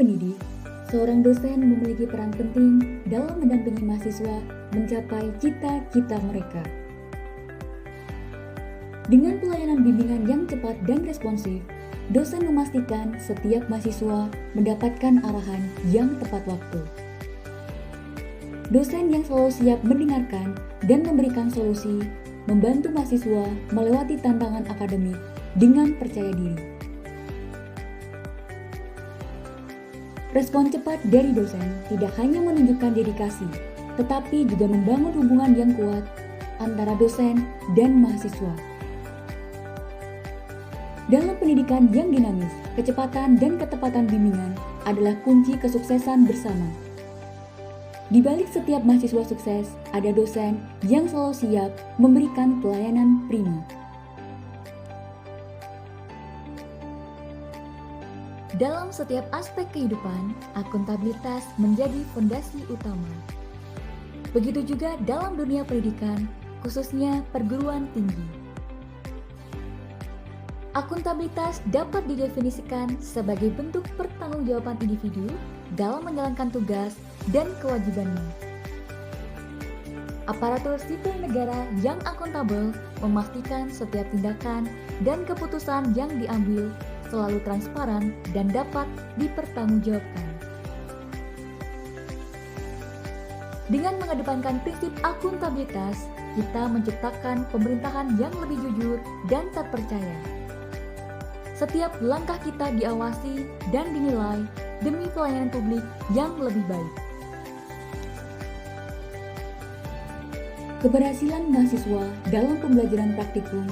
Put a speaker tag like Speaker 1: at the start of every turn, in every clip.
Speaker 1: pendidik, seorang dosen memiliki peran penting dalam mendampingi mahasiswa mencapai cita-cita mereka. Dengan pelayanan bimbingan yang cepat dan responsif, dosen memastikan setiap mahasiswa mendapatkan arahan yang tepat waktu. Dosen yang selalu siap mendengarkan dan memberikan solusi, membantu mahasiswa melewati tantangan akademik dengan percaya diri. Respon cepat dari dosen tidak hanya menunjukkan dedikasi, tetapi juga membangun hubungan yang kuat antara dosen dan mahasiswa. Dalam pendidikan yang dinamis, kecepatan dan ketepatan bimbingan adalah kunci kesuksesan bersama. Di balik setiap mahasiswa sukses, ada dosen yang selalu siap memberikan pelayanan prima. Dalam setiap aspek kehidupan, akuntabilitas menjadi fondasi utama. Begitu juga dalam dunia pendidikan, khususnya perguruan tinggi. Akuntabilitas dapat didefinisikan sebagai bentuk pertanggungjawaban individu dalam menjalankan tugas dan kewajibannya. Aparatur sipil negara yang akuntabel memastikan setiap tindakan dan keputusan yang diambil selalu transparan dan dapat dipertanggungjawabkan. Dengan mengedepankan prinsip akuntabilitas, kita menciptakan pemerintahan yang lebih jujur dan terpercaya. Setiap langkah kita diawasi dan dinilai demi pelayanan publik yang lebih baik. Keberhasilan mahasiswa dalam pembelajaran praktikum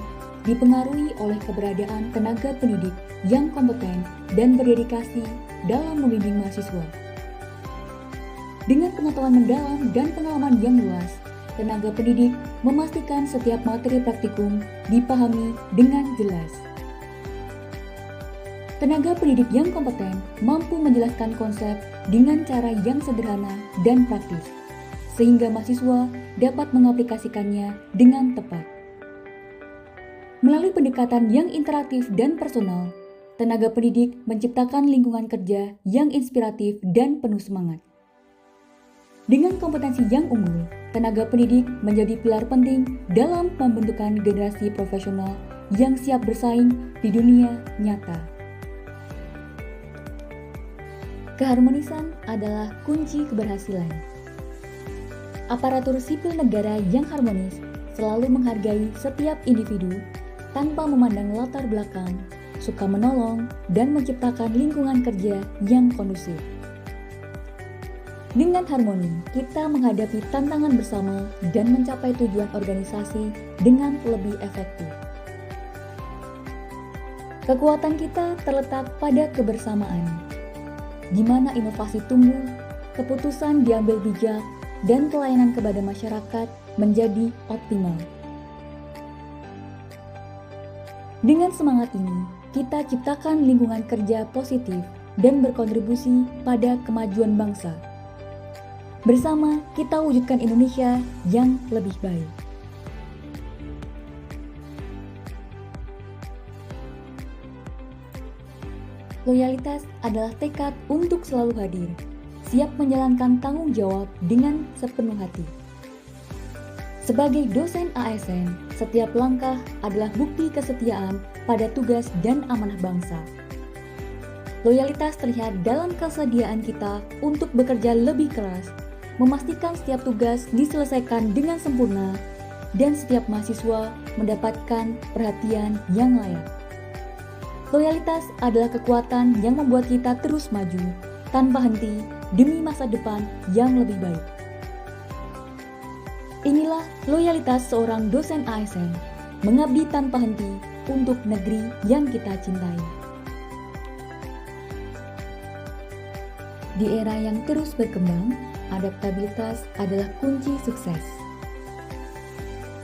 Speaker 1: dipengaruhi oleh keberadaan tenaga pendidik yang kompeten dan berdedikasi dalam membimbing mahasiswa. Dengan pengetahuan mendalam dan pengalaman yang luas, tenaga pendidik memastikan setiap materi praktikum dipahami dengan jelas. Tenaga pendidik yang kompeten mampu menjelaskan konsep dengan cara yang sederhana dan praktis, sehingga mahasiswa dapat mengaplikasikannya dengan tepat. Melalui pendekatan yang interaktif dan personal, tenaga pendidik menciptakan lingkungan kerja yang inspiratif dan penuh semangat. Dengan kompetensi yang unggul, tenaga pendidik menjadi pilar penting dalam pembentukan generasi profesional yang siap bersaing di dunia nyata. Keharmonisan adalah kunci keberhasilan. Aparatur sipil negara yang harmonis selalu menghargai setiap individu tanpa memandang latar belakang, suka menolong, dan menciptakan lingkungan kerja yang kondusif. Dengan harmoni, kita menghadapi tantangan bersama dan mencapai tujuan organisasi dengan lebih efektif. Kekuatan kita terletak pada kebersamaan, di mana inovasi tumbuh, keputusan diambil bijak, dan pelayanan kepada masyarakat menjadi optimal. Dengan semangat ini, kita ciptakan lingkungan kerja positif dan berkontribusi pada kemajuan bangsa. Bersama, kita wujudkan Indonesia yang lebih baik. Loyalitas adalah tekad untuk selalu hadir, siap menjalankan tanggung jawab dengan sepenuh hati. Sebagai dosen ASN, setiap langkah adalah bukti kesetiaan pada tugas dan amanah bangsa. Loyalitas terlihat dalam kesediaan kita untuk bekerja lebih keras, memastikan setiap tugas diselesaikan dengan sempurna, dan setiap mahasiswa mendapatkan perhatian yang layak. Loyalitas adalah kekuatan yang membuat kita terus maju, tanpa henti, demi masa depan yang lebih baik. Inilah loyalitas seorang dosen ASN, mengabdi tanpa henti untuk negeri yang kita cintai. Di era yang terus berkembang, adaptabilitas adalah kunci sukses.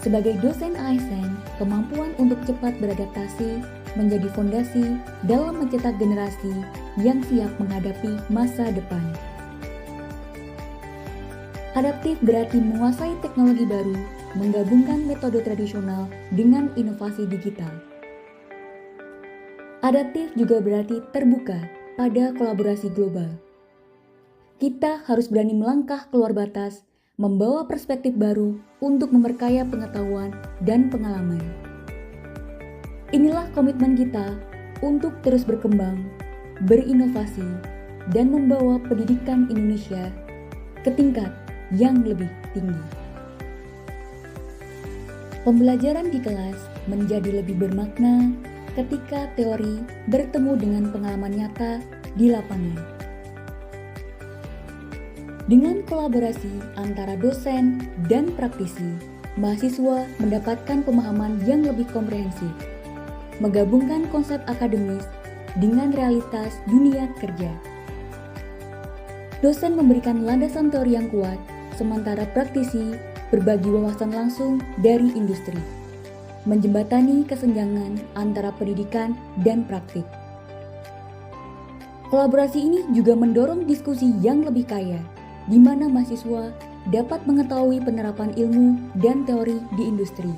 Speaker 1: Sebagai dosen ASN, kemampuan untuk cepat beradaptasi menjadi fondasi dalam mencetak generasi yang siap menghadapi masa depan. Adaptif berarti menguasai teknologi baru, menggabungkan metode tradisional dengan inovasi digital. Adaptif juga berarti terbuka, pada kolaborasi global. Kita harus berani melangkah keluar batas, membawa perspektif baru untuk memperkaya pengetahuan dan pengalaman. Inilah komitmen kita untuk terus berkembang, berinovasi, dan membawa pendidikan Indonesia ke tingkat yang lebih tinggi. Pembelajaran di kelas menjadi lebih bermakna ketika teori bertemu dengan pengalaman nyata di lapangan. Dengan kolaborasi antara dosen dan praktisi, mahasiswa mendapatkan pemahaman yang lebih komprehensif, menggabungkan konsep akademis dengan realitas dunia kerja. Dosen memberikan landasan teori yang kuat, sementara praktisi berbagi wawasan langsung dari industri, menjembatani kesenjangan antara pendidikan dan praktik. Kolaborasi ini juga mendorong diskusi yang lebih kaya, di mana mahasiswa dapat mengetahui penerapan ilmu dan teori di industri.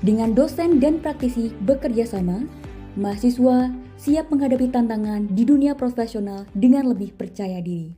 Speaker 1: Dengan dosen dan praktisi bekerja sama, mahasiswa siap menghadapi tantangan di dunia profesional dengan lebih percaya diri.